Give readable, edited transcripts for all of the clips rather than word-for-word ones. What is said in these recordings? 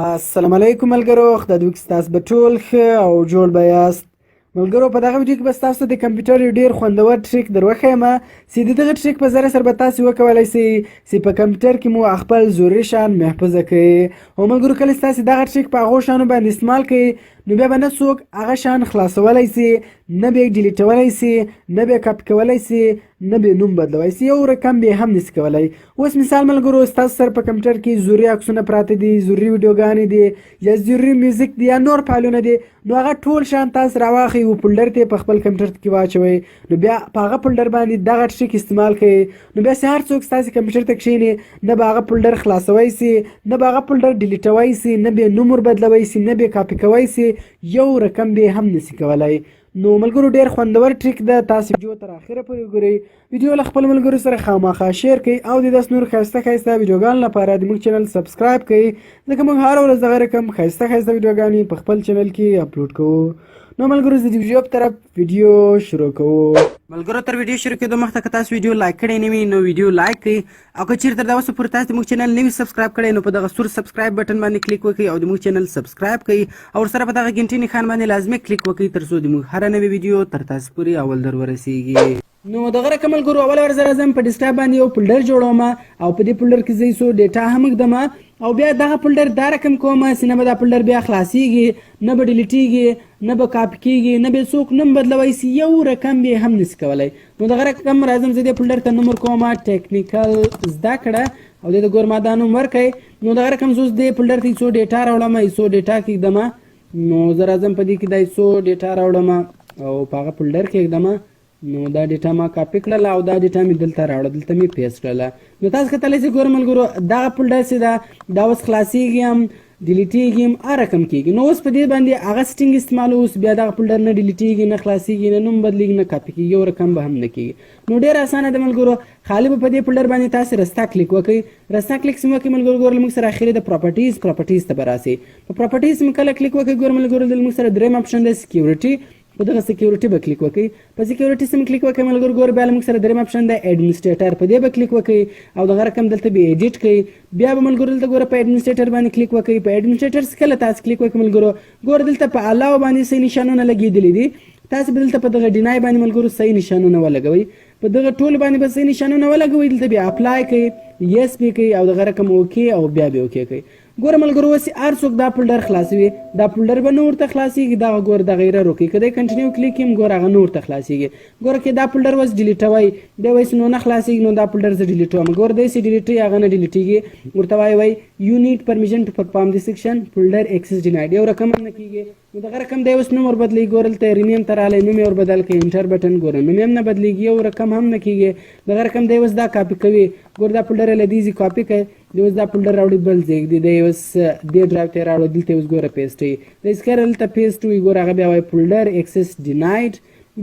السلام علیکم ملګرو، خدای دې وکړي ستاسو به ټول ښه او جوړ به یاست. ملګرو په دغه ویډیو کې به ستاسو ته د کمپیوټر یو ډېر خوندور ټریک در وښیم چې د دغه ټریک په ذریعه سره به تاسې وکولی سئ چې په کمپیوټر کې مو خپل ضروري شیان محفوظه کړئ. او ملګرو کله چې تاسې دغه ټریک په هغو شیانو باندې استعمال کوئ نو بیا به نه څوک هغه شیان خلاصولی سي، نه به یې ډیلیټولی سي، نه به یې کاپي کولی سي، نه به یې نوم بدلوی سي، یو رقم به یې هم نسي کولی. اوس مثال ملګرو ستاسو سره په کمپیوټر کې ضروري عکسونه پراته دي، ضروري ویډیوګانې دي یا ضروري میوزیک دي یا نور فایلونه دي، نو هغه ټول شیان تاسو راواخئ یو فولډر ته په خپل کمپیوټر کې واچوئ. نو بیا په هغه فولډر باندې دغه ټریک استعمال کوئ. نو بیا چې هر څوک ستاسې کمپیوټر ته کښېني نه به هغه فولډر خلاصوی سي، نه به هغه فولډر ډیلیټوی سي، نه به یې نوم وربدلوی سي، نه به یې کاپي کوی سي، یو رقم به هم نسي کولی. نو ملګرو ډېر خوندور ټریک ده، تاسې ویډیو تر اخره پورې وګورئ. ویډیو له خپل ملګرو سره خامخا شیر کړئ او د داسې نور ښایسته ښایسته ویډیوګانو لپاره د موږ چینل سبسکرایب کړئ، ځکه موږ هره ورځ دغه رقم ښایسته ښایسته ویډیوګانې په خپل چینل کې اپلوډ کوو. نو ملګرو زه د ویډیو په طرف ویډیو شروع کوو. ملګرو تر ویډیو شروع کېدو مخته که تاسو ویډیو لایک کړی نه وي نو ویډیو لایک کړئ، او که چېرته تر دا اوسه پورې تاسو د موږ چینل نه وي سبسکرایب کړی نو په دغه سور سبسکرایب بټن باندې کلیک وکړئ او د موږ چینل سبسکرایب کړئ، او ورسره په دغه ګنټۍ نښان باندې لازمي کلیک وکړئ تر څو د موږ هره نوې ویډیو تر تاسو پورې اول در ورسیږي. نو دغه رقم ملګرو اول ورځ راځم په ډیسکټاپ باندې یو فولډر جوړوم او په دې فولډر کې زه څو ډیټا هم ږدم او بیا دغه فولډر دا رقم کوم چې نه به دا فولډر بیا خلاصیږي، نه به ډیلیټیږي، نه به کاپي کیږي، نه به څوک نوم بدلوی سي، یو رقم به هم نسي کولی. نو دغه رقم راځم زه دې فولډر ته نوم ورکوم ټیکنیکل زده کړه او دې د ګور ما دا نوم ورکړئ. نو دغه رقم زه اوس دې فولډر ته څو ډیټا راوړم، څو ډیټا کېږدم. نو زه راځم په دې کې دا څو ډیټا راوړم او په هغه فولډر کې کېږدم. نو دا ډیټا ما کاپي کړله او دا ډیټا مې دلته راوړه، دلته مې پیسټ کړله. نو تاسو کتلی سئ ګورئ ملګرو دغه فولډر چې دا اوس خلاصیږي هم ډیلیټیږي هم هر رقم کېږي. نو اوس په دې باندې هغه سیټینګ استعمالوو اوس بیا دغه فولډر نه ډیلیټیږي، نه خلاصیږي، نه نوم بدلیږي، نه کاپي کېږي، یو رقم به هم نه کېږي. نو ډېر اسانه ده ملګرو، خالي به په دې فولډر باندې تاسې رستا کلیک وکړئ. رستا کلیک چې وکړئ ملګرو ګورئ موږ سره اخري د پراپرټیز ته به راسئ. په پراپرټیز مې کله کلیک وکړئ ګورئ ملګرو دلته موږ سره درېیم اپشن دی سکیورټي، په دغه سکیورټي به کلیک وکړئ. په سکیورټي سم کلیک وکړئ ملګرو ګورئ بیا موږ سره درېیم اپشن دی ایډمنسټریټر، په دې به کلیک وکړئ او دغه رقم دلته به ایډیټ کړئ. بیا به ملګرو دلته ګوره په ایډمنسټریټر باندې کلیک وکړئ. په ایډمنسټریټر څخه کله تاسو کلیک وکړئ ملګرو ګوره دلته په علاوه باندې صحیح نشانونه لګېدلي دي، تاسو به دلته په دغه ډینای باندې ملګرو صحیح نشانونه ولګوئ. په دغه ټول باندې به صحیح نشانونه ولګوئ، دلته بیا اپلای کړئ، یس به کړئ او دغه رقم اوکې او بیا به اوکې کړئ. ګوره ملګرو اوس هر څوک دا فولډر خلاصوي، دا فولډر به نه ورته خلاصیږي، دغه ګوره دغه ایرر وکړئ، که دی کنټینیو کلیک کړم ګوره هغه نه ورته خلاصیږي. ګوره که دا فولډر اوس ډیلیټوئ دی وایي نو نه خلاصیږي، نو دا فولډر زه ډیلیټوم. ګوره دی چې ډیلیټوي هغه نه ډیلیټیږي، ورته وایي یو نیډ پرمیشن ټو پرفارم دس سیکشن فولډر ایکسس ډینایډ، یو رقم هم نه کېږي. نو دغه رقم دی اوس نوم وربدلوي، ګوره دلته رینیم ته راغلی، نوم یې وربدل کړئ، انټر بټن ګوره نوم هم نه بدلېږي، یو رقم هم نه کېږي. دغه رقم دی اوس دا کاپي کوي، ګوره دا فولډر یې له دې ځای کاپي کړئ، دی اوس دا فولډر راوړي بل ځای ږدي، دی اوس دې ډرایو ته یې راوړي، دلته اوس ګوره پیسټ وي، دی سکر دلته پیسټ وي، ګوره هغه بیا وایي فولډر ایکسس ډینایډ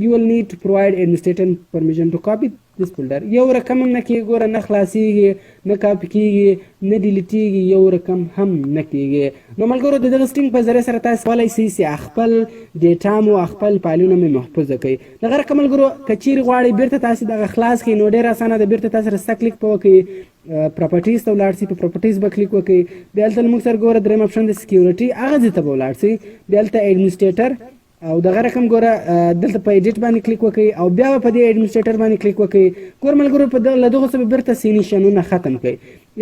you will need to provide administrator permission to copy this folder. یو رقم هم نه کېږي، ګوره نه خلاصیږي، نه کاپي کېږي، نه ډیلیټیږي، یو رقم هم نه کېږي. نو ملګرو د دغه سټینګ په ذریعه سره تاسو کولی سئ چې خپل ډیټا مو خپل فایلونه مې محفوظه کړئ. دغه رقم ملګرو که چیرې غواړئ بیرته تاسې دغه خلاص کړئ نو ډېر اسانه ده، بیرته تاسې رسته کلیک په وکړئ، پراپرټیز ته ولاړ سئ، په پراپرټیز به کلیک وکړئ، بیا هلته موږ سره ګوره درېیم اپشن د سکیورټي هغه ځای ته به ولاړ سئ، بیا هلته ایډمنسټریټر او دغه رقم ګوره دلته په ایډیټ باندې کلیک وکړئ او بیا په دې ایډمنسټریټر باندې کلیک وکړئ. ګوره ملګرو په له دغو څه به بیرته صحیح نشانونه ختم کړئ،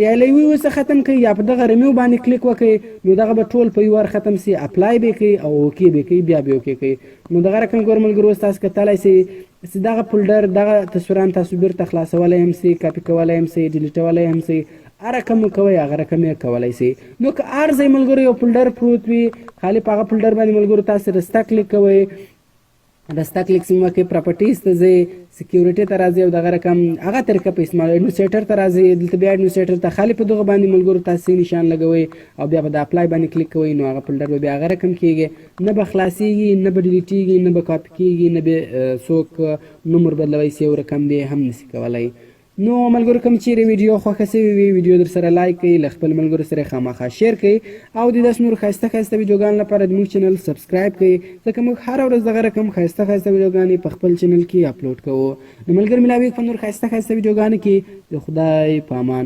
یا له یوې څه ختم کړئ یا په دغه ریمیو باندې کلیک وکړئ، نو دغه به ټول په یو وار ختم سي، اپلای به کړئ او اوکې به کړئ، بیا به اوکې کړئ. نو دغه رقم ګوره ملګرو اوس تاسو کتلی سئ چې دغه فولډر دغه تصویران تاسو بیرته خلاصولی هم سئ، کاپي کولی هم سئ، ډیلیټولی هم سئ، هر رقم مو کوئ هغه رقم یې کولی سئ. نو که هر ځای ملګرو یو فولډر پروت وي خالي په هغه فولډر باندې ملګرو تاسې رسته کلیک کوئ، رسته کلیک سم وکړئ، پراپرټیز ته ځئ، سکیورټي ته راځئ او دغه رقم هغه طریقه په استعمال ایډمنسټریټر ته راځئ، دلته بیا ایډمنسټریټر ته خالي په دغه باندې ملګرو تاسو صحیح نشان لګوئ او بیا به د اپلای باندې کلیک کوئ، نو هغه فولډر به بیا هغه رقم کېږي، نه به خلاصیږي، نه به ډیلیټیږي، نه به کاپي کېږي، نه به څوک نوم وربدلوی سي، یو رقم به هم نسي کولی. نو ملګرو کوم چیرې ویډیو خوښه سوې وي ویډیو در سره لایک کړئ، له خپل ملګرو سره خامخا شیر کړئ او د داسې نور ښایسته ښایسته ویډیوګانو لپاره د موږ چینل سبسکرایب کړئ، ځکه موږ هره ورځ دغه رقم ښایسته ښایسته ویډیوګانې په خپل چینل کې اپلوډ کوو. نو ملګري ملاویږو په نور ښایسته ښایسته ویډیوګانو کې. د خدای په امان.